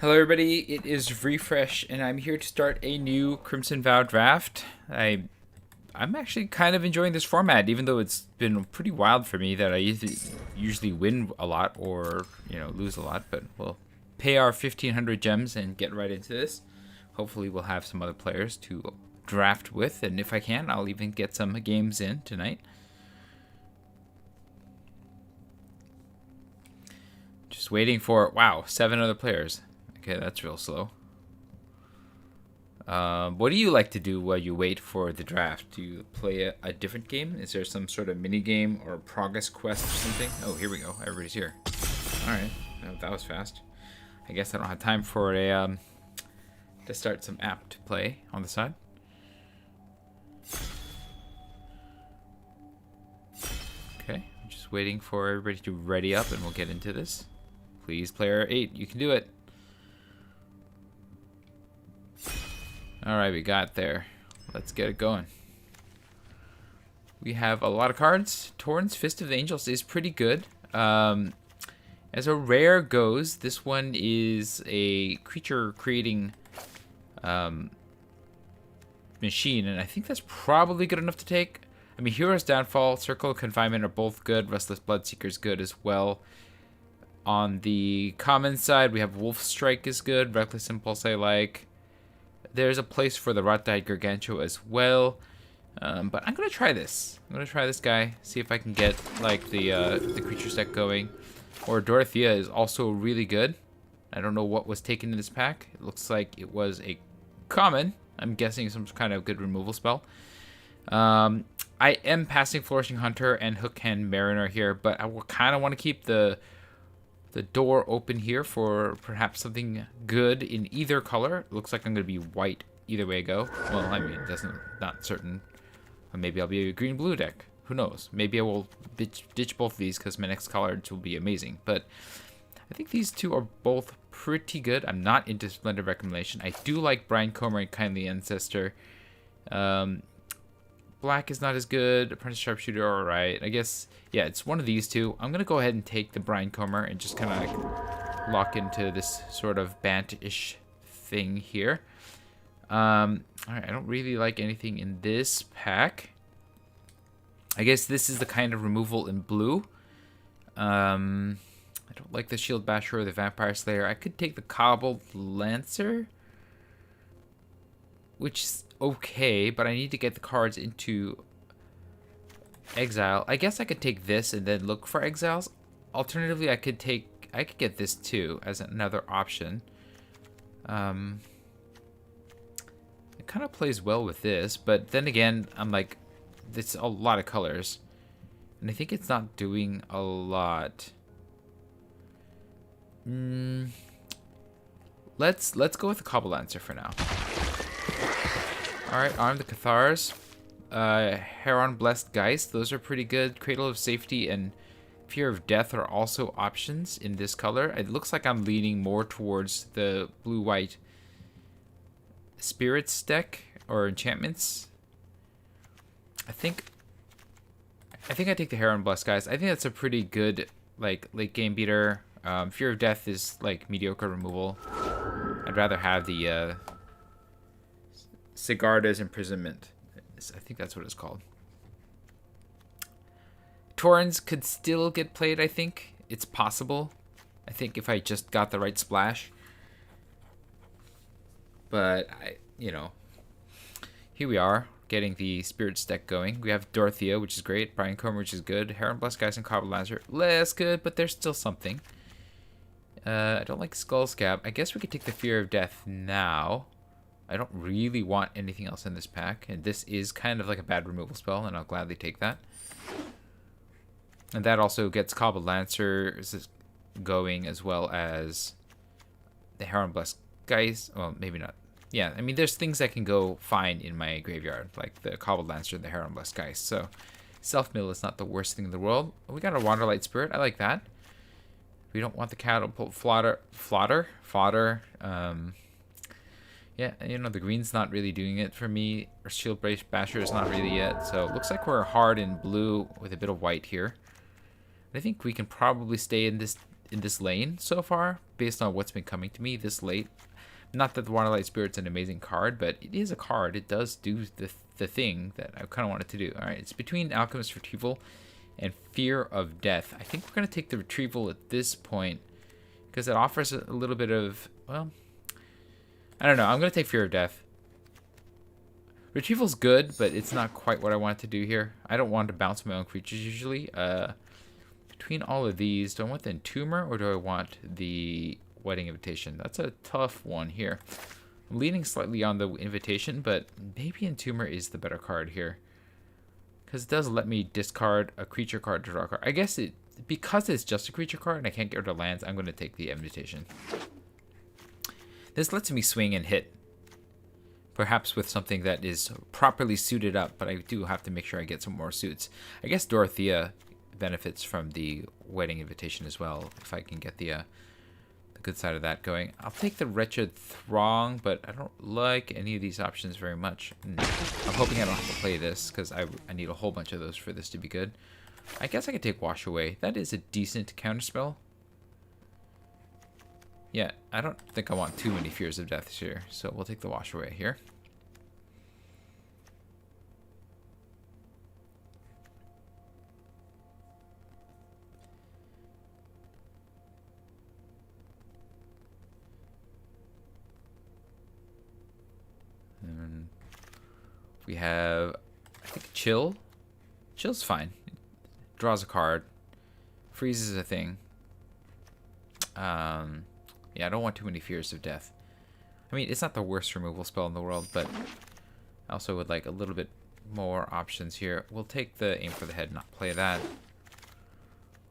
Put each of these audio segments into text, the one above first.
Hello everybody, it is Refresh and I'm here to start a new Crimson Vow draft. I'm actually kind of enjoying this format, even though it's been pretty wild for me that I usually win a lot or, lose a lot, but we'll pay our 1500 gems and get right into this. Hopefully we'll have some other players to draft with, and if I can, I'll even get some games in tonight. Just waiting for, wow, 7 other players. Okay, that's real slow. What do you like to do while you wait for the draft? Do you play a different game? Is there some sort of mini game or progress quest or something? Oh, here we go. Everybody's here. All right, that was fast. I guess I don't have time for a to start some app to play on the side. Okay, I'm just waiting for everybody to ready up, and we'll get into this. Please, player 8, you can do it. Alright, we got there. Let's get it going. We have a lot of cards. Torrent's Fist of the Angels is pretty good. As a rare goes, this one is a creature creating machine, and I think that's probably good enough to take. I mean, Hero's Downfall, Circle of Confinement are both good. Restless Bloodseeker is good as well. On the common side, we have Wolf Strike is good. Reckless Impulse I like. There's a place for the Rot-Dyed Gargantua as well. But I'm going to try this. I'm going to try this guy. See if I can get like the creature set going. Or Dorothea is also really good. I don't know what was taken in this pack. It looks like it was a common. I'm guessing some kind of good removal spell. I am passing Flourishing Hunter and Hookhand Mariner here. But I kind of want to keep the door open here for perhaps something good in either color. It looks like I'm going to be white either way I go. Well, I mean, that's not certain. Or maybe I'll be a green-blue deck. Who knows? Maybe I will ditch both of these because my next cards will be amazing. But I think these two are both pretty good. I'm not into Splendid Reclamation. I do like Brian Comer and Kindly Ancestor. Black is not as good. Apprentice Sharpshooter, alright. I guess, yeah, it's one of these two. I'm going to go ahead and take the Brian Comer and just kind of like lock into this sort of Bant-ish thing here. Alright, I don't really like anything in this pack. I guess this is the kind of removal in blue. I don't like the Shield Basher or the Vampire Slayer. I could take the Cobbled Lancer, which is okay, but I need to get the cards into exile. I guess I could take this and then look for exiles. Alternatively, I could get this too as another option. It kind of plays well with this, but then again, I'm like, it's a lot of colors, and I think it's not doing a lot. Let's go with the Cobble Lancer for now. Alright, Arm the Cathars. Heron Blessed Geist, those are pretty good. Cradle of Safety and Fear of Death are also options in this color. It looks like I'm leaning more towards the blue-white Spirits deck or enchantments. I think I take the Heron Blessed Geist. I think that's a pretty good like late game beater. Fear of Death is like mediocre removal. I'd rather have the Sigarda's Imprisonment. I think that's what it's called. Torrens could still get played, I think. It's possible. I think if I just got the right splash. But, here we are, getting the Spirits deck going. We have Dorothea, which is great. Brian Comer, which is good. Heron Blessed Geist and Cobble Lancer, less good, but there's still something. I don't like Skull Scab. I guess we could take the Fear of Death now. I don't really want anything else in this pack, and this is kind of like a bad removal spell, and I'll gladly take that. And that also gets Cobbled Lancer going, as well as the Heron Blessed Geist. Well, maybe not. Yeah, I mean, there's things that can go fine in my graveyard, like the Cobbled Lancer and the Heron Blessed Geist. So, self-mill is not the worst thing in the world. We got a Wanderlight Spirit. I like that. We don't want the Catapult Fodder. Yeah, the green's not really doing it for me. Or Shield Basher is not really yet. So it looks like we're hard in blue with a bit of white here. I think we can probably stay in this in this lane so far, based on what's been coming to me this late. Not that the Waterlight Spirit's an amazing card, but it is a card. It does do the thing that I kind of wanted to do. All right, it's between Alchemist Retrieval and Fear of Death. I think we're going to take the Retrieval at this point because it offers a little bit of, well, I don't know. I'm going to take Fear of Death. Retrieval's good, but it's not quite what I want to do here. I don't want to bounce my own creatures usually. Between all of these, do I want the Entomber or do I want the Wedding Invitation? That's a tough one here. I'm leaning slightly on the Invitation, but maybe Entomber is the better card here. Because it does let me discard a creature card to draw a card. I guess because it's just a creature card and I can't get rid of lands, I'm going to take the Invitation. This lets me swing and hit. Perhaps with something that is properly suited up, but I do have to make sure I get some more suits. I guess Dorothea benefits from the Wedding Invitation as well, if I can get the good side of that going. I'll take the Wretched Throng, but I don't like any of these options very much. I'm hoping I don't have to play this, because I need a whole bunch of those for this to be good. I guess I could take Wash Away. That is a decent counterspell. Yeah, I don't think I want too many Fears of Death here, so we'll take the Wash Away here. And we have, I think, Chill. Chill's fine. It draws a card. Freezes a thing. Yeah, I don't want too many Fears of Death. I mean, it's not the worst removal spell in the world, but I also would like a little bit more options here. We'll take the Aim for the Head, not play that.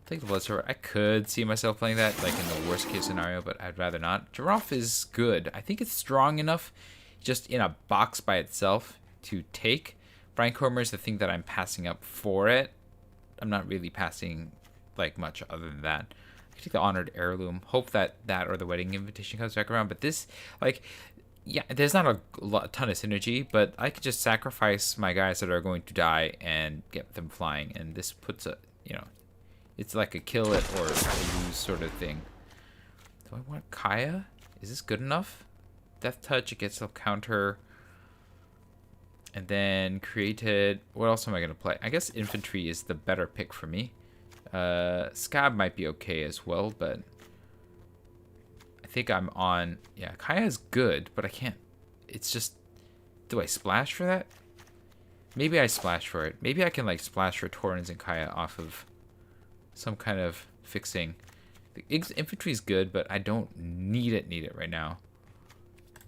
Take the Bloodsword. I could see myself playing that, like in the worst case scenario, but I'd rather not. Giraffe is good. I think it's strong enough, just in a box by itself, to take. Brine Comber is the thing that I'm passing up for it. I'm not really passing like much other than that. Take the Honored Heirloom. Hope that or the Wedding Invitation comes back around. But this, like, yeah, there's not a ton of synergy, but I could just sacrifice my guys that are going to die and get them flying. And this puts a, you know, it's like a kill it or lose sort of thing. Do I want Kaya? Is this good enough? Death Touch, it gets a counter. And then created, what else am I going to play? I guess Infantry is the better pick for me. Scab might be okay as well, but I think I'm on, yeah, Kaya's good, but I can't, it's just, do I splash for that? Maybe I splash for it. Maybe I can like splash for Torrens and Kaya off of some kind of fixing. The Infantry is good, but I don't need it right now.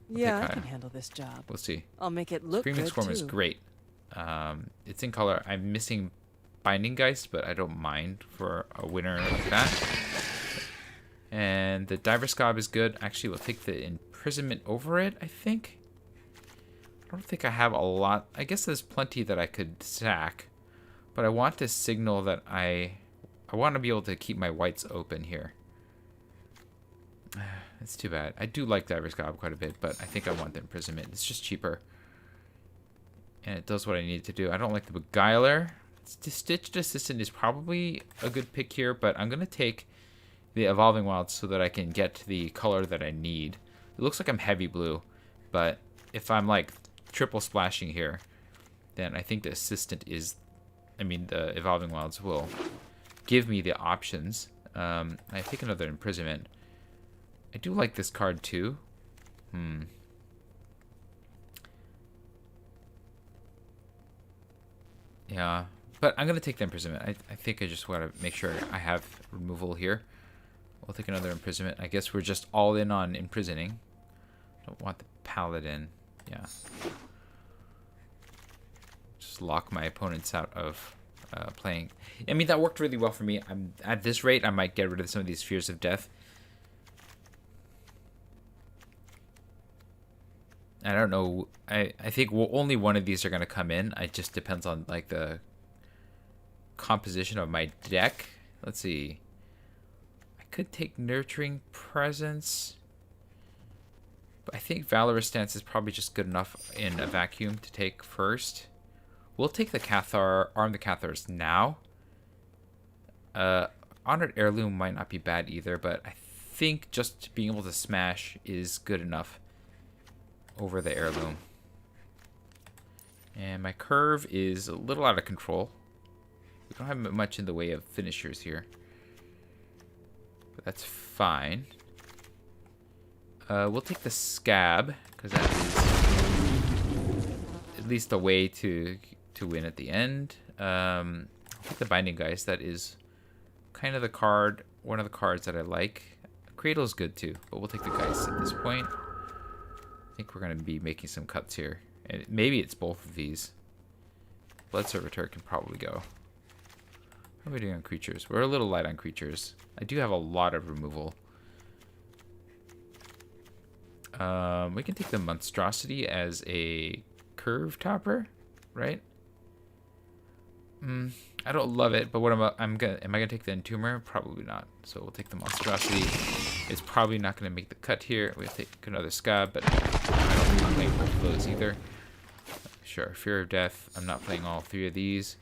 Yeah, I can handle this job. We'll see. I'll make it look Screaming good Swarm too. is great. It's in color. I'm missing Binding Geist, but I don't mind for a winner like that. And the Diver Scob is good. Actually, we'll take the Imprisonment over it, I think. I don't think I have a lot. I guess there's plenty that I could sack. But I want to signal that I want to be able to keep my whites open here. It's too bad. I do like Diver Scob quite a bit, but I think I want the Imprisonment. It's just cheaper. And it does what I need to do. I don't like the Beguiler. Stitched Assistant is probably a good pick here, but I'm going to take the Evolving Wilds so that I can get the color that I need. It looks like I'm heavy blue, but if I'm like triple splashing here, then I think the Assistant is, I mean the Evolving Wilds will give me the options. I take another Imprisonment. I do like this card too. Yeah. But I'm going to take the Imprisonment. I think I just want to make sure I have removal here. We'll take another Imprisonment. I guess we're just all in on imprisoning. Don't want the Paladin. Yeah. Just lock my opponents out of playing. I mean, that worked really well for me. At this rate, I might get rid of some of these Fears of Death. I don't know. I think only one of these are going to come in. It just depends on like the composition of my deck. Let's see. I could take Nurturing Presence, but I think Valorous Stance is probably just good enough in a vacuum to take first. We'll take the Cathar, Arm the Cathars now. On Honored Heirloom might not be bad either, but I think just being able to smash is good enough over the Heirloom. And my curve is a little out of control. We don't have much in the way of finishers here. But that's fine. We'll take the Scab, because that is at least a way to win at the end. I'll take the Binding Geist. That is kind of the card, one of the cards that I like. Cradle's good too, but we'll take the Geist at this point. I think we're going to be making some cuts here. And maybe it's both of these. Blood Servitor can probably go. How are we doing on creatures? We're a little light on creatures. I do have a lot of removal. We can take the Monstrosity as a curve topper, right? I don't love it, but what am I gonna take the Entomber? Probably not. So we'll take the Monstrosity. It's probably not gonna make the cut here. We'll take another Scab, but I don't think I'm playing both of those either. Sure, Fear of Death. I'm not playing all three of these.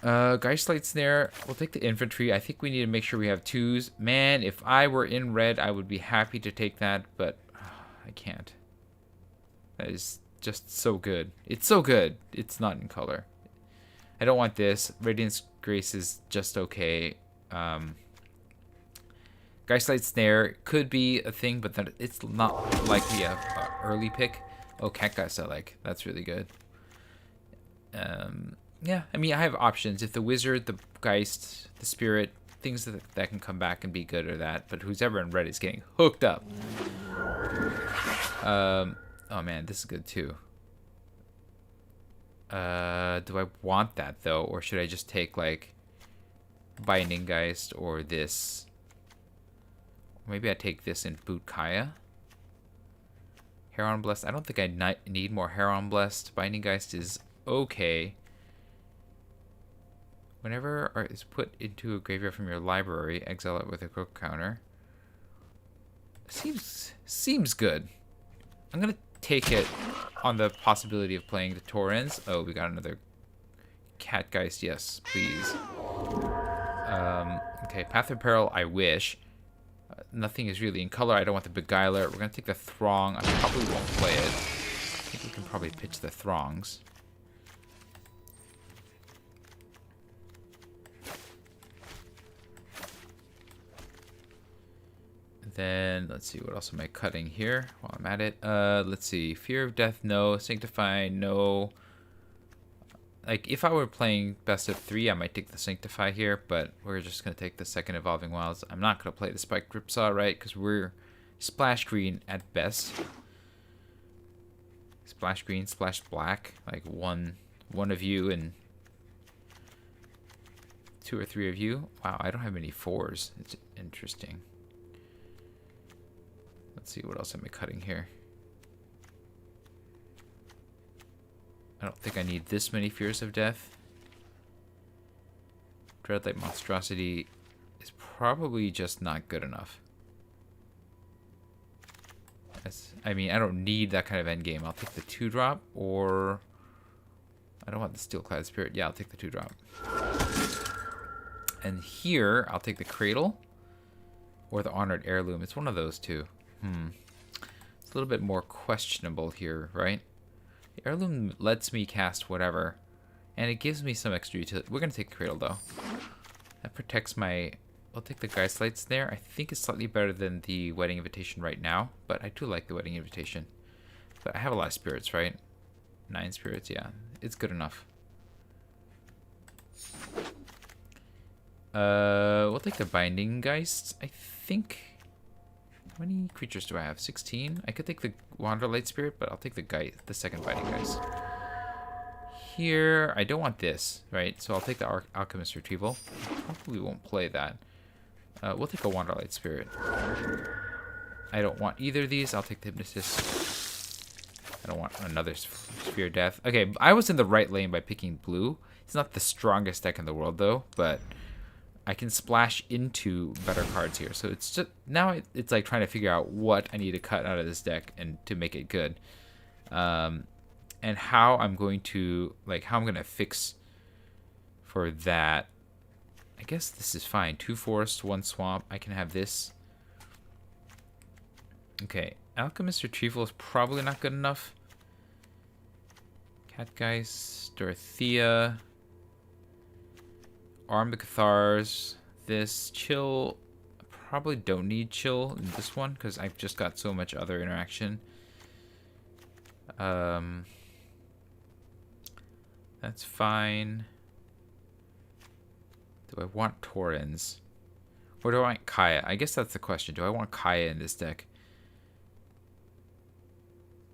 Geistlight Snare. We'll take the Infantry. I think we need to make sure we have 2s. Man, if I were in red, I would be happy to take that, but I can't. That is just so good. It's so good. It's not in color. I don't want this. Radiance Grace is just okay. Geistlight Snare could be a thing, but that it's not likely a early pick. Oh, Catgeist I like. That's really good. Yeah, I mean, I have options. If the Wizard, the Geist, the Spirit, things that can come back and be good or that, but who's ever in red is getting hooked up. Oh man, this is good too. Do I want that though, or should I just take like Binding Geist or this? Maybe I take this and boot Kaya. Heron Blessed. I don't think I need more Heron Blessed. Binding Geist is okay. Whenever art is put into a graveyard from your library, exile it with a quick counter. Seems good. I'm gonna take it on the possibility of playing the Torrens. Oh, we got another Catgeist. Yes, please. Okay, Path of Peril. I wish. Nothing is really in color. I don't want the Beguiler. We're gonna take the Throng. I probably won't play it. I think we can probably pitch the Throngs. Then let's see, what else am I cutting here while I'm at it? Let's see, Fear of Death, no. Sanctify, no. Like, if I were playing best of 3, I might take the Sanctify here, but we're just going to take the second Evolving Wilds. I'm not going to play the Spiked Ripsaw, right? Because we're splash green at best. Splash green, splash black. Like, one of you and 2 or 3 of you. Wow, I don't have any 4s. It's interesting. Let's see, what else am I cutting here? I don't think I need this many Fears of Death. Dreadlight Monstrosity is probably just not good enough. I mean, I don't need that kind of endgame. I'll take the 2-drop, or... I don't want the Steelclad Spirit. Yeah, I'll take the 2-drop. And here, I'll take the Cradle, or the Honored Heirloom. It's one of those two. It's a little bit more questionable here, right? The Heirloom lets me cast whatever, and it gives me some extra utility. We're going to take the Cradle, though. That protects my... I'll take the Geistlight Snare. I think it's slightly better than the Wedding Invitation right now, but I do like the Wedding Invitation. But I have a lot of spirits, right? 9 spirits, yeah. It's good enough. We'll take the Binding Geist, I think... How many creatures do I have? 16? I could take the Wanderlight Spirit, but I'll take the second Binding Geist. Here, I don't want this, right? So I'll take the Alchemist Retrieval. Probably won't play that. We'll take a Wanderlight Spirit. I don't want either of these. I'll take the Hypnotist. I don't want another Sphere of Death. Okay, I was in the right lane by picking blue. It's not the strongest deck in the world, though, but... I can splash into better cards here. So it's just now it's like trying to figure out what I need to cut out of this deck and to make it good. And how I'm going to fix for that. I I guess this is fine. 2 forests, 1 swamp. I can have this. Okay, Alchemist Retrieval is probably not good enough. Catgeist, Dorothea. Arm the Cathars. This. Chill. Probably don't need chill in this one because I've just got so much other interaction. That's fine. Do I want Torrens? Or do I want Kaya? I guess that's the question. Do I want Kaya in this deck?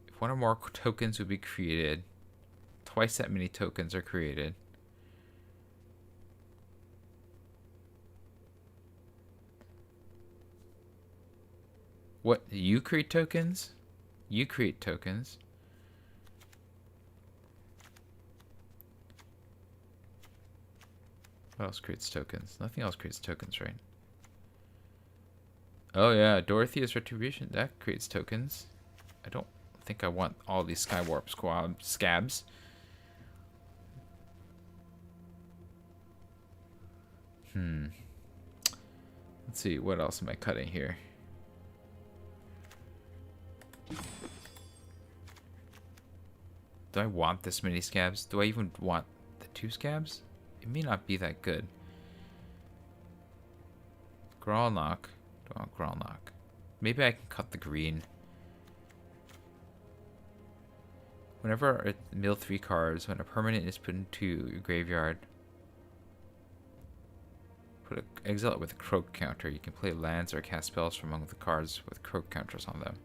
If one or more tokens would be created, twice that many tokens are created. What? You create tokens? You create tokens. What else creates tokens? Nothing else creates tokens, right? Oh yeah, Dorothea's Retribution. That creates tokens. I don't think I want all these Skywarp squad scabs. Let's see, what else am I cutting here? Do I want this many scabs? Do I even want the 2 scabs? It may not be that good. Gralnock. Do I want Gralnock? Maybe I can cut the green. Whenever I mill 3 cards, when a permanent is put into your graveyard, exile it with a croak counter. You can play lands or cast spells from among the cards with croak counters on them.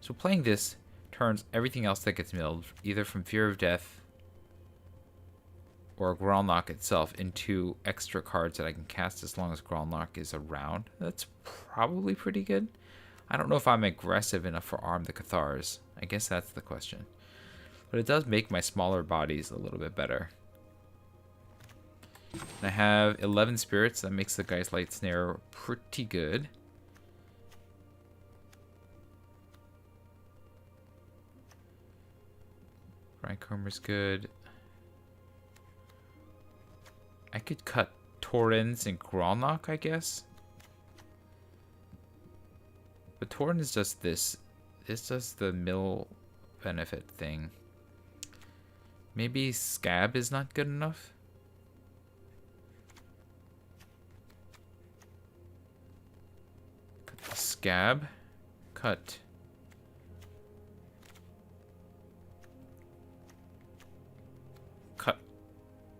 So playing this turns everything else that gets milled, either from Fear of Death or Gralnock itself, into extra cards that I can cast as long as Gralnock is around. That's probably pretty good. I don't know if I'm aggressive enough for Arm the Cathars. I guess that's the question. But it does make my smaller bodies a little bit better. And I have 11 spirits. That makes the Geist Light Snare pretty good. Rhyncomber's good. I could cut Torrens and Gralnock, I guess. But Torrens does this. This does the mill benefit thing. Maybe Scab is not good enough. Cut the Scab. Cut.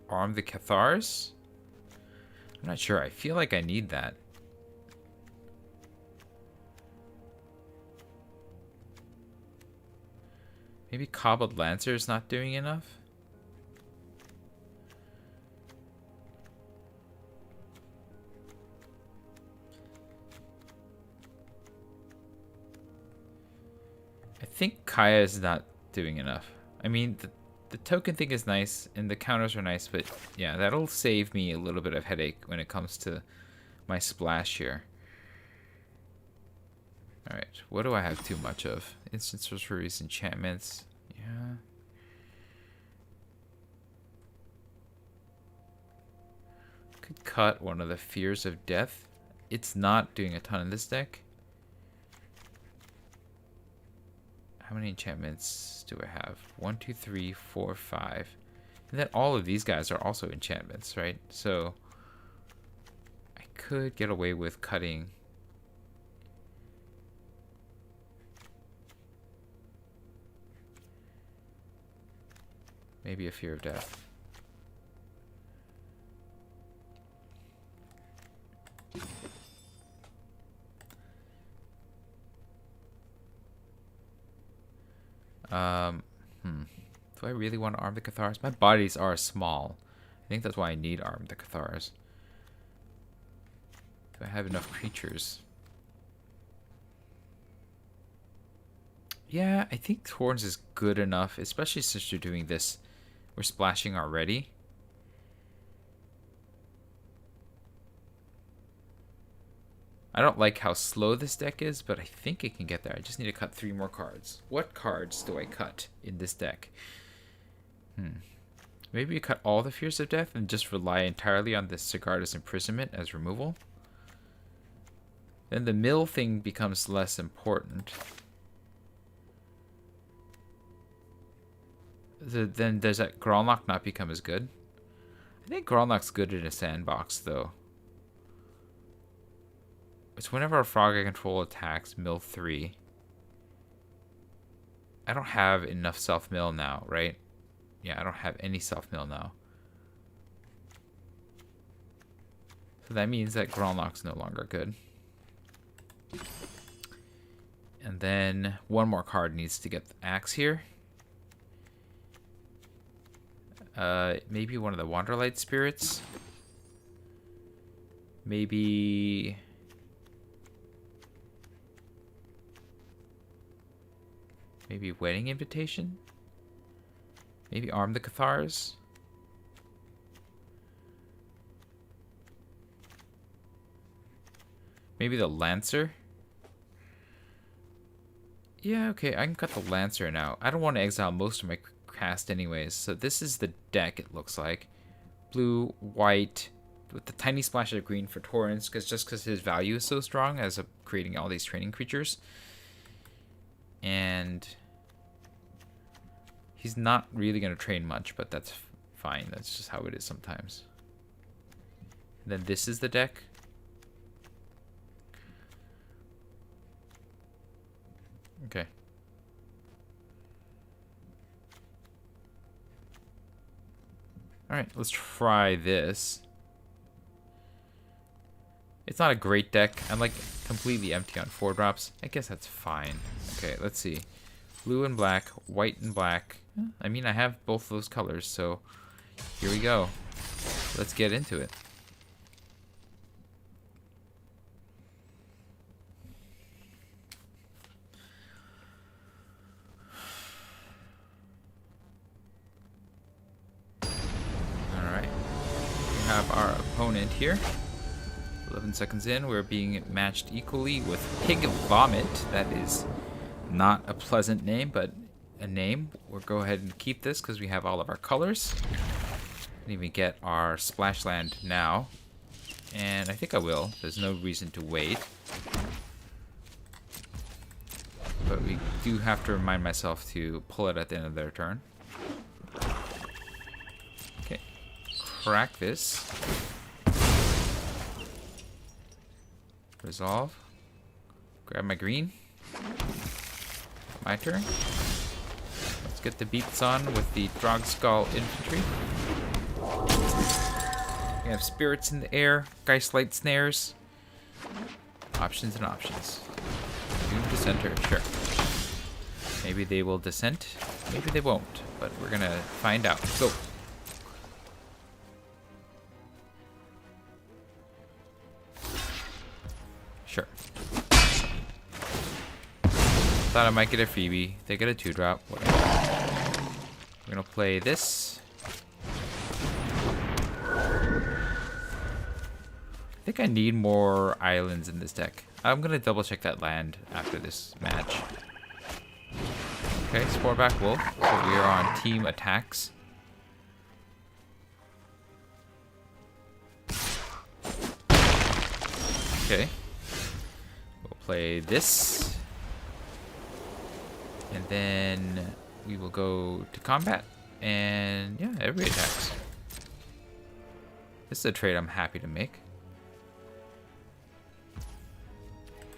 Arm the Cathars? I'm not sure. I feel like I need that. Maybe Cobbled Lancer is not doing enough? I think Kaya is not doing enough. I mean, the token thing is nice, and the counters are nice, but yeah, that'll save me a little bit of headache when it comes to my splash here. Alright, what do I have too much of? Instant sorceries, enchantments. Yeah. Could cut one of the Fears of Death. It's not doing a ton in this deck. How many enchantments do I have? 1, 2, 3, 4, 5. And then all of these guys are also enchantments, right? So I could get away with cutting. Maybe a Fear of Death. Do I really want to Arm the Cathars? My bodies are small. I think that's why I need Arm the Cathars. Do I have enough creatures? Yeah, I think Thorns is good enough, especially since you're doing this. We're splashing already. I don't like how slow this deck is, but I think it can get there. I just need to cut 3 more cards. What cards do I cut in this deck? Maybe you cut all the Fears of Death and just rely entirely on the Sigarda's Imprisonment as removal. Then the mill thing becomes less important. Then does that Grolnok not become as good? I think Grolnok's good in a sandbox, though. It's whenever a frog I control attacks, mill 3. I don't have enough self-mill now, right? Yeah, I don't have any self-mill now. So that means that Grolnok's no longer good. And then one more card needs to get the axe here. Maybe one of the Wanderlight Spirits. Maybe... Maybe Wedding Invitation? Maybe Arm the Cathars? Maybe the Lancer? Yeah, okay, I can cut the Lancer now. I don't want to exile most of my cast anyways. So this is the deck, it looks like. Blue, white, with the tiny splash of green for Torrents, just because his value is so strong as of creating all these training creatures. And he's not really going to train much, but that's fine. That's just how it is sometimes. And then this is the deck. Okay. Alright, let's try this. It's not a great deck. I'm like completely empty on 4-drops. I guess that's fine. Okay, let's see. Blue and black, white and black. I mean, I have both those colors, so here we go. Let's get into it. Alright. We have our opponent here. 11 seconds in, we're being matched equally with Pig Vomit. That is not a pleasant name, but a name. We'll go ahead and keep this because we have all of our colors. Can even get our splash land now. And I think I will. There's no reason to wait. But we do have to remind myself to pull it at the end of their turn. Okay. Crack this. Resolve. Grab my green. My turn. Let's get the beats on with the Drogskull infantry. We have spirits in the air, Geistlight snares. Options and options. Doom Dissenter, sure. Maybe they will dissent, maybe they won't, but we're gonna find out. Go. Sure. Thought I might get a freebie. They get a 2-drop. Whatever. We're gonna play this. I think I need more islands in this deck. I'm gonna double check that land after this match. Okay, Sporeback Wolf. So we are on team attacks. Okay. We'll play this. And then we will go to combat. And yeah, everybody attacks. This is a trade I'm happy to make.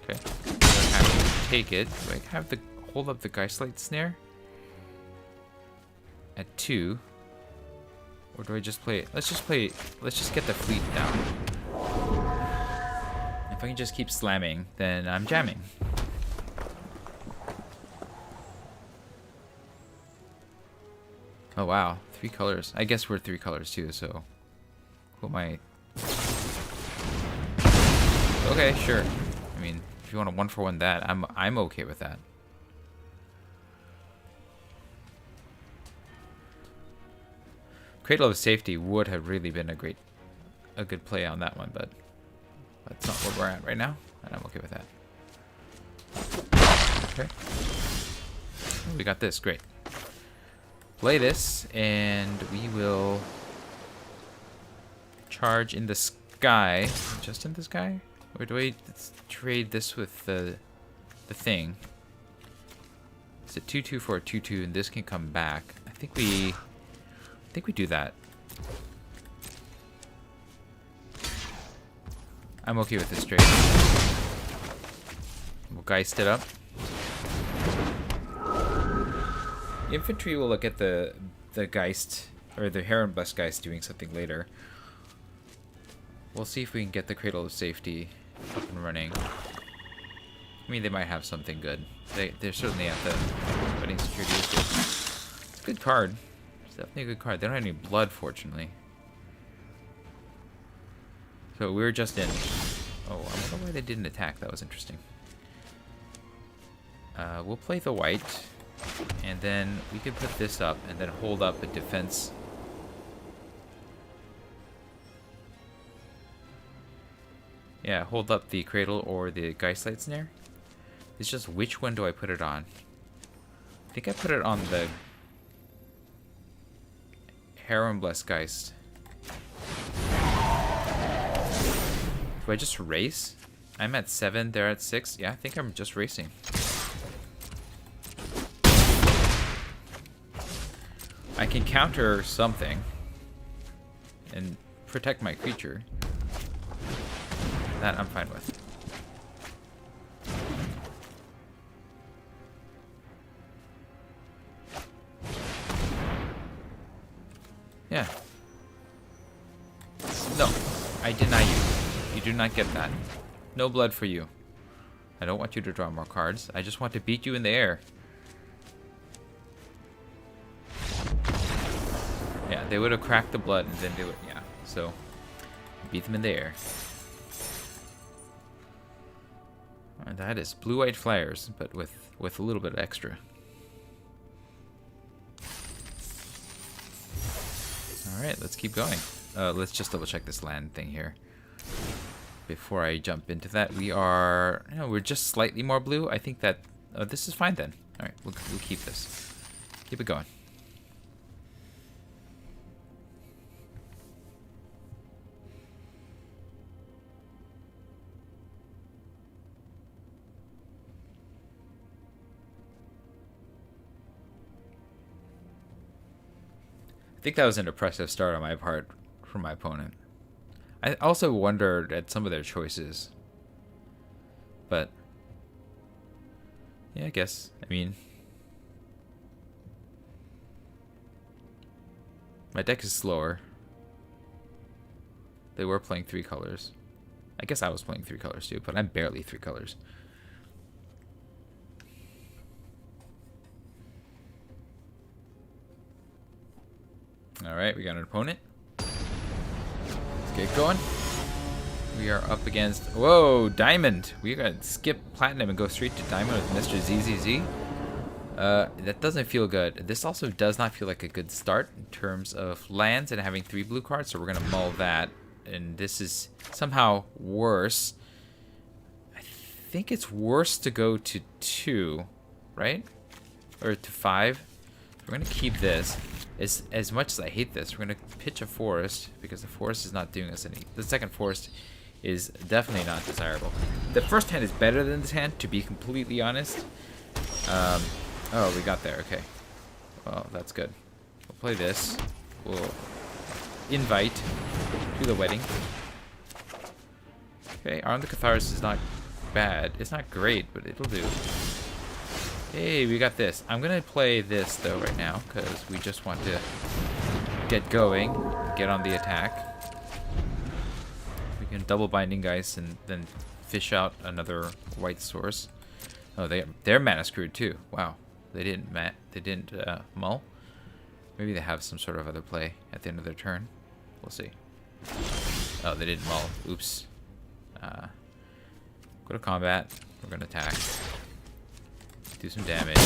Okay. I'm happy to take it. Do I have the hold up the Geistlight Snare at 2? Or do I just play it? Let's just get the fleet down. If I can just keep slamming, then I'm jamming. Oh wow, 3 colors. I guess we're 3 colors too, so who am I? Okay, sure. I mean, if you want a 1-for-1 that, I'm okay with that. Cradle of Safety would have really been a good play on that one, but that's not where we're at right now, and I'm okay with that. Okay. Oh, we got this, great. play this, and we will charge in the sky. Just in the sky? Or do I trade this with the thing? It's a 2/2 for a 2/2, and this can come back. I think we do that. I'm okay with this trade. We'll Geist it up. Infantry will look at the Geist, or the Heron Blessed Geist doing something later. We'll see if we can get the Cradle of Safety up and running. I mean, they might have something good. They're certainly at the wedding security. It's a good card. It's definitely a good card. They don't have any blood, fortunately. So we're just in. Oh, I wonder why they didn't attack. That was interesting. We'll play the white, and then we can put this up and then hold up a defense. Yeah, hold up the Cradle or the Geistlight Snare. It's just which one do I put it on? I think I put it on the Heron Blessed Geist. Do I just race? I'm at 7, they're at 6. Yeah, I think I'm just racing. I can counter something and protect my creature. That I'm fine with. Yeah. No, I deny you. You do not get that. No blood for you. I don't want you to draw more cards. I just want to beat you in the air. Yeah, they would have cracked the blood and then do it. Yeah, so beat them in the air. And that is blue-white flyers, but with a little bit of extra. All right, let's keep going. Let's just double check this land thing here before I jump into that. We are, we're just slightly more blue. I think that this is fine then. All right, we'll keep this. Keep it going. I think that was an impressive start on my part from my opponent. I also wondered at some of their choices. But yeah, I guess. I mean, my deck is slower. They were playing 3 colors. I guess I was playing 3 colors too, but I'm barely 3 colors. Alright, we got an opponent. Let's get going. We are up against... Whoa, Diamond! We gotta skip Platinum and go straight to Diamond with Mr. ZZZ. That doesn't feel good. This also does not feel like a good start in terms of lands and having 3 blue cards, so we're gonna mull that. And this is somehow worse. I think it's worse to go to 2, right? Or to 5. We're gonna keep this. As much as I hate this, we're gonna pitch a forest because the forest is not doing us any. The second forest is definitely not desirable. The first hand is better than this hand, to be completely honest. Oh, we got there. Okay. Well, that's good. We'll play this. We'll invite to the wedding. Okay, Arm the Catharsis is not bad. It's not great, but it'll do. Hey, we got this. I'm gonna play this though right now because we just want to get going, get on the attack. We can double Binding Geist and then fish out another white source. Oh, they're mana screwed too. Wow, they didn't mull. Maybe they have some sort of other play at the end of their turn. We'll see. Oh, they didn't mull. Oops. Go to combat. We're gonna attack. Do some damage.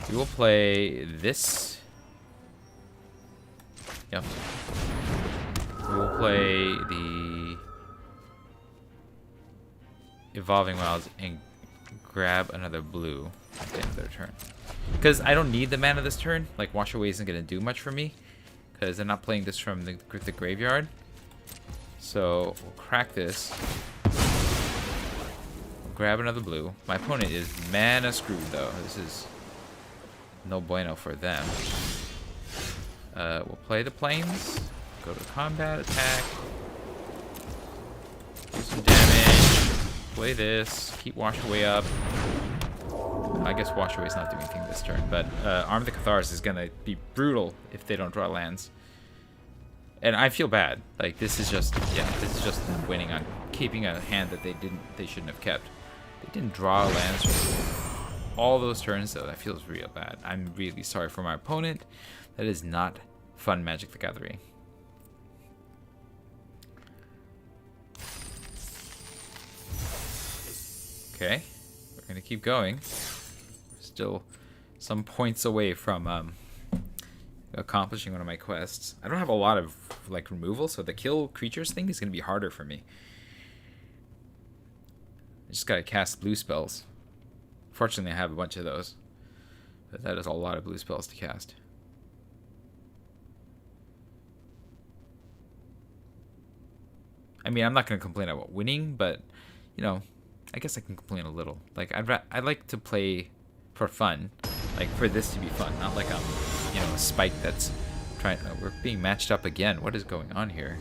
We will play this. Yep. We will play the Evolving Wilds and grab another blue at the end of their turn. Because I don't need the mana this turn. Like, Wash Away isn't going to do much for me. Because I'm not playing this from the graveyard. So, we'll crack this. We'll grab another blue. My opponent is mana screwed, though. This is no bueno for them. We'll play the plains. Go to combat, attack. Do some damage. Play this. Keep Wash Away up. I guess Wash Away's not doing anything this turn, but Arm the Cathars is gonna be brutal if they don't draw lands. And I feel bad. Like, this is just, yeah, this is just them winning on keeping a hand that they shouldn't have kept. They didn't draw lands for all those turns, so that feels real bad. I'm really sorry for my opponent. That is not fun Magic the Gathering. Okay, we're gonna keep going. We're still some points away from accomplishing one of my quests. I don't have a lot of like removal, so the kill creatures thing is gonna be harder for me. I just gotta cast blue spells. Fortunately, I have a bunch of those, but that is a lot of blue spells to cast. I mean, I'm not gonna complain about winning, but you know, I guess I can complain a little. Like, I'd like to play for fun, like for this to be fun, not like you know, a Spike that's trying. We're being matched up again. What is going on here?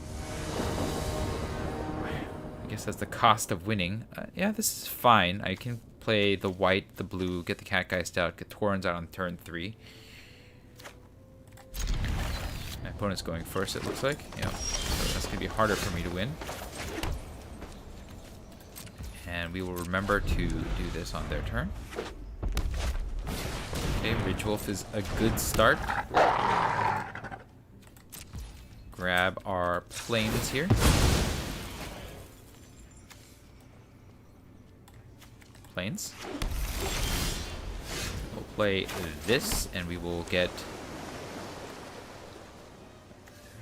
I guess that's the cost of winning. Yeah, this is fine. I can play the white, the blue, get the Catgeist out, get Torrens out on turn 3. My opponent's going first, it looks like. Yeah, so that's gonna be harder for me to win. And we will remember to do this on their turn. Okay, Ridge Wolf is a good start. Grab our plains here. Plains. We'll play this, and we will get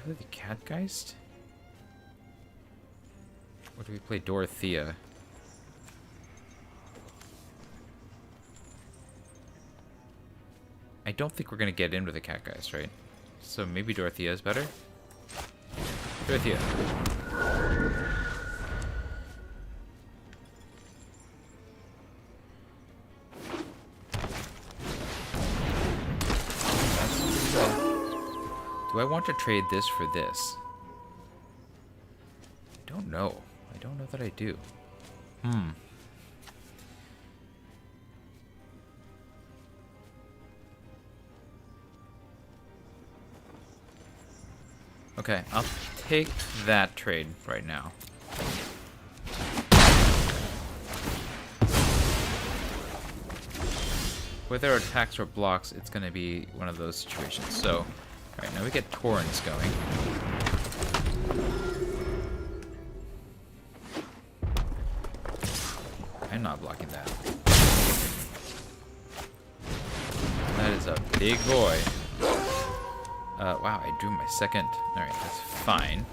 the Catgeist. Or do we play Dorothea? I don't think we're going to get in with the Catgeist, right? So maybe Dorothea is better? Dorothea. Do I want to trade this for this? I don't know. I don't know that I do. Okay, I'll take that trade right now. Whether it attacks or blocks, it's going to be one of those situations. So, alright, now we get Torrens going. I'm not blocking that. That is a big boy. Wow, I drew my second. Alright, that's fine.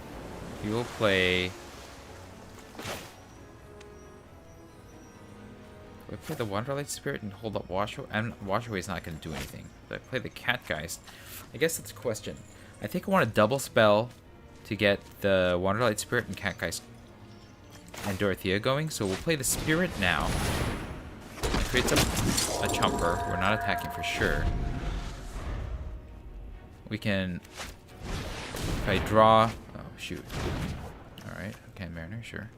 We will play... Do I play the Wanderlight Spirit and hold up Wash Away? Wash Away is not going to do anything. Do I play the Catgeist? I guess that's a question. I think I want to double spell to get the Wanderlight Spirit and Catgeist and Dorothea going. So we'll play the Spirit now. It creates a chumper. We're not attacking for sure. We can, if I draw, oh shoot. Alright, okay, Mariner, sure.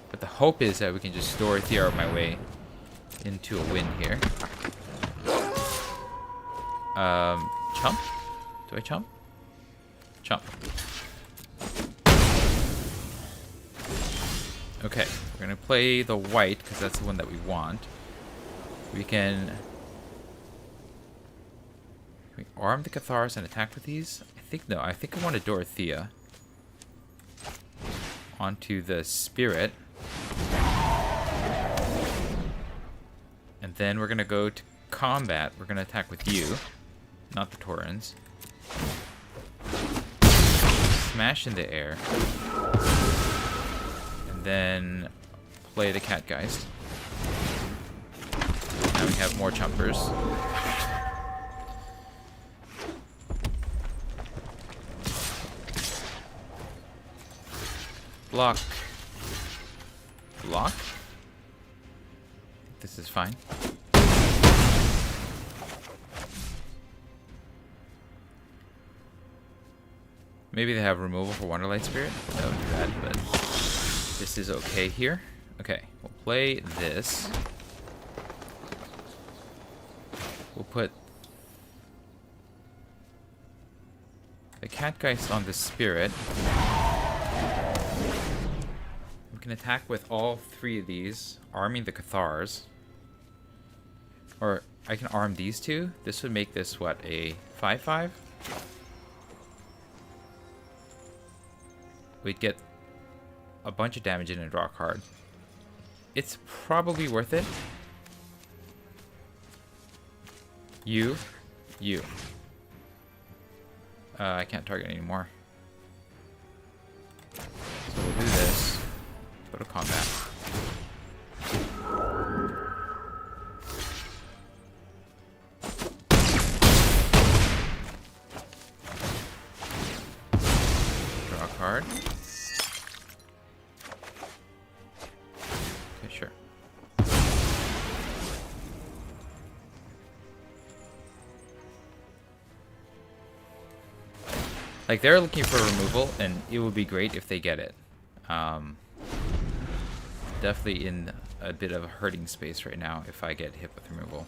But the hope is that we can just Dorothea my way into a win here. Chump? Do I chump? Chump. Okay, we're gonna play the white, because that's the one that we want. We can we arm the Cathars and attack with these? I think no. I think I want a Dorothea onto the Spirit. And then we're going to go to combat. We're going to attack with you, not the Torrens. Smash in the air. And then play the Catgeist. Now we have more Chumpers. Block. Block? This is fine. Maybe they have removal for Wonderlight Spirit. That would be bad, but this is okay here. Okay, we'll play this. We'll put the Catgeist on the Spirit. We can attack with all 3 of these, arming the Cathars. Or I can arm these 2. This would make this, what, a 5/5? We'd get a bunch of damage in and draw a card. It's probably worth it. You. I can't target anymore. So we'll do this. Go to combat. Draw a card. Okay, sure. Like, they're looking for removal, and it would be great if they get it. Definitely in a bit of a hurting space right now if I get hit with removal.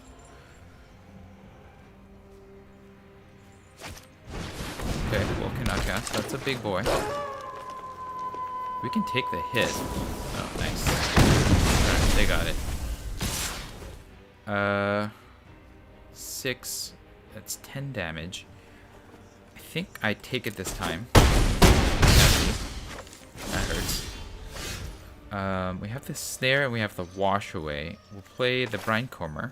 Okay, well, cannot cast. That's a big boy. We can take the hit. Oh, nice. Alright, they got it. 6. That's 10 damage. I think I take it this time. That hurts. We have the snare and we have the wash away. We'll play the Brindcomber.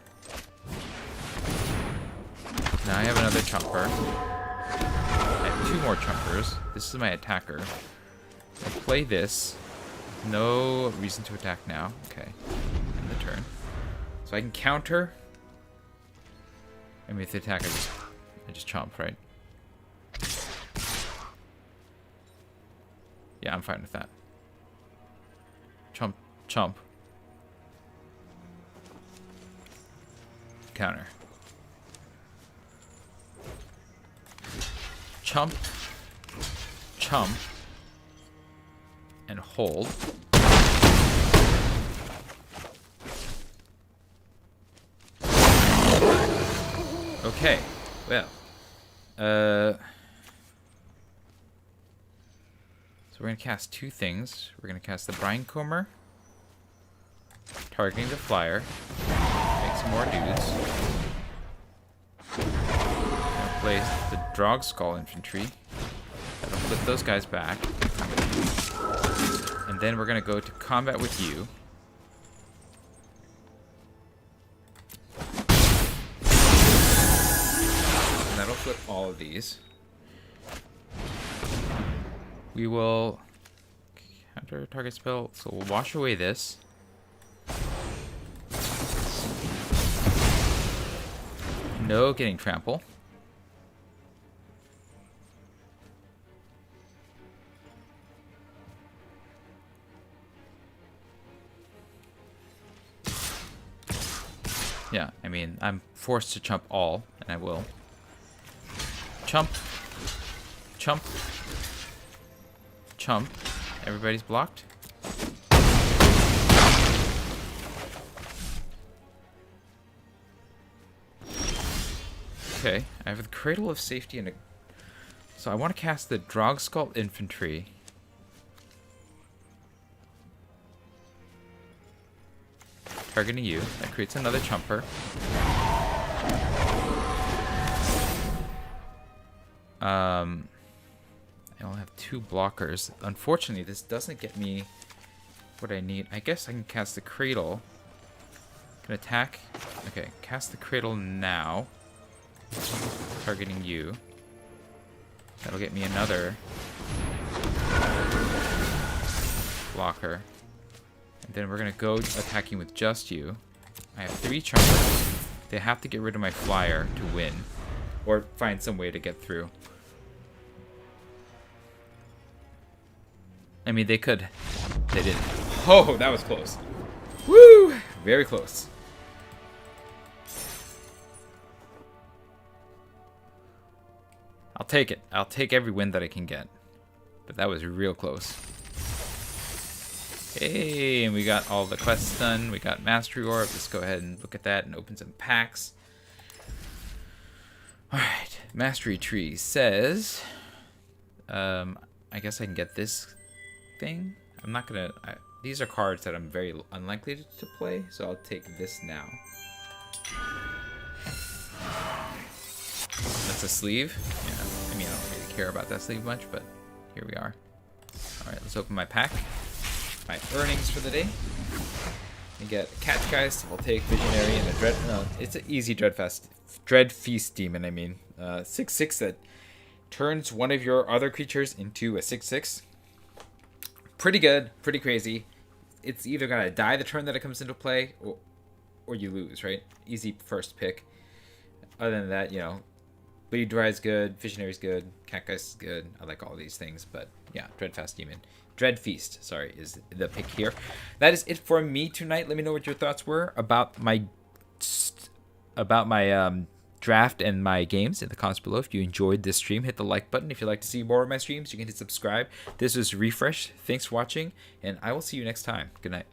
Now I have another Chumper. I have 2 more Chumpers. This is my attacker. I'll play this. No reason to attack now. Okay. End the turn. So I can counter. I mean, if the attack, I just chomp, right? Yeah, I'm fine with that. Chomp, chomp. Counter. Chomp, chomp, and hold. Okay, well, so we're gonna cast 2 things. We're gonna cast the Brindcomber, targeting the flyer, make some more dudes. Gonna place the Drogskull infantry. That'll flip those guys back. And then we're gonna go to combat with you. And that'll flip all of these. We will counter target spell, so we'll wash away this. No getting trample. Yeah, I mean, I'm forced to chump all, and I will. Chump. Chump. Chump. Everybody's blocked. Okay, I have the Cradle of Safety and a... So I want to cast the Drogskull infantry. Targeting you. That creates another chumper. I only have 2 blockers. Unfortunately, this doesn't get me what I need. I guess I can cast the Cradle. Can attack. Okay, cast the Cradle now. Targeting you. That'll get me another blocker. And then we're going to go attacking with just you. I have 3 charmers. They have to get rid of my flyer to win. Or find some way to get through. I mean, they could. They didn't. Oh, that was close. Woo! Very close. I'll take it. I'll take every win that I can get. But that was real close. Hey, and we got all the quests done. We got Mastery Orb. Let's go ahead and look at that and open some packs. Alright, Mastery Tree says... I guess I can get this thing. I'm not gonna... these are cards that I'm very unlikely to play, so I'll take this now. That's a sleeve. Yeah, I mean, I don't really care about that sleeve much, but here we are. Alright, let's open my pack. My earnings for the day. I get Catchgeist. I'll take Visionary and a Dread... No, it's an easy Dread Feast Demon, I mean. 6/6 that turns one of your other creatures into a 6/6. Pretty good. Pretty crazy. It's either going to die the turn that it comes into play, or you lose, right? Easy first pick. Other than that, you know, Bleed Dry is good, Visionary is good, Catgeist is good. I like all these things, but yeah, Dreadfast Demon. Dread Feast, sorry, is the pick here. That is it for me tonight. Let me know what your thoughts were about my draft and my games in the comments below. If you enjoyed this stream, hit the like button. If you'd like to see more of my streams, you can hit subscribe. This is Refresh. Thanks for watching, and I will see you next time. Good night.